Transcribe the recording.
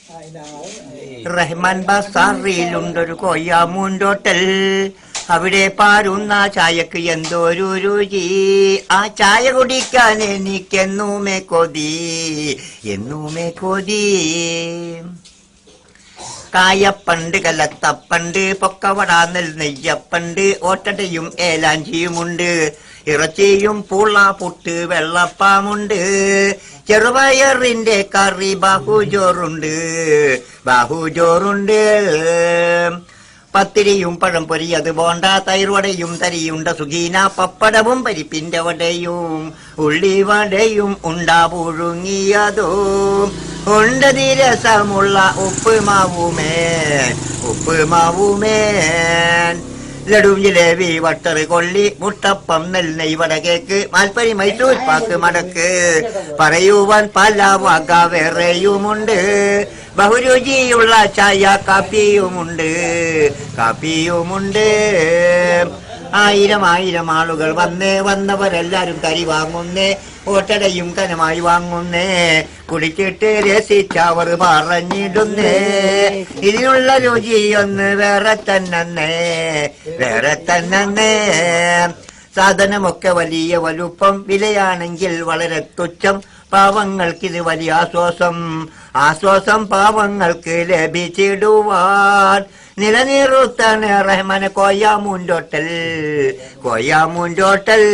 റഹ്മാൻ ബസാറിലുണ്ടൊരു കൊയ്യാമൂണ്ടോട്ടൽ, അവിടെ പാരുന്ന ചായക്ക് എന്തോരു രുചി. ആ ചായ കുടിക്കാൻ എനിക്കെന്നുമേ കൊതി, എന്നുമേ കൊതി. കായപ്പണ്ട്, കലത്തപ്പണ്ട്, പൊക്കവട, നെയ്യപ്പണ്ട്, ഓട്ടടയും ഏലാഞ്ചിയുമുണ്ട്. ഇറച്ചിയും പൂള, പുട്ട്, വെള്ളപ്പാമുണ്ട്. ചെറുപയറിന്റെ കറി ബാഹുജോറുണ്ട്, ബാഹുജോറുണ്ട്. പത്തിരിയും പഴംപൊരി, അത് ബോണ്ട, തൈർവടയും തരിയുണ്ട, സുഗീന, പപ്പടവും പരിപ്പിന്റെ വടയും ഉള്ളിവടയും ഉണ്ടാ പുഴുങ്ങിയതും ഉണ്ടതി രസമുള്ള ഉപ്പുമാവുമേൻ, ഉപ്പുമാവുമേൻ. ലഡു, ജിലേബി, വട്ടറ്, കൊള്ളി, മുട്ടപ്പം, നെൽനെയ്, വടകേക്ക്, മാൽപ്പരി, മൈസൂർ പാക്ക്, മടക്ക്, പറയുവാൻ പല വക വേറെയുമുണ്ട്. ബഹുരുചിയുള്ള ചായ കാപ്പിയുമുണ്ട്, കാപ്പിയുമുണ്ട്. ആയിരം ആയിരം ആളുകൾ വന്നവരെല്ലാരും കരി വാങ്ങുന്നേ, ഓട്ടടയും കനമായി വാങ്ങുന്നേ. കുടിച്ചിട്ട് രസിച്ചവർ പറഞ്ഞിടുന്നേ, ഇതിനുള്ള രുചിയൊന്ന് വേറെ തന്നെ, വേറെ തന്നെ. സാധനമൊക്കെ വലിയ വലുപ്പം, വിലയാണെങ്കിൽ വളരെ തുച്ഛം. പാവങ്ങൾക്കിത് വലിയ ആശ്വാസം, ആശ്വാസം പാവങ്ങൾക്ക് ലഭിച്ചിടുവാൻ. നിലനിർത്താന് റഹ്മാൻ കൊയ്യാമൂണ്ടോട്ടൽ, കൊയ്യാമൂണ്ടോട്ടൽ.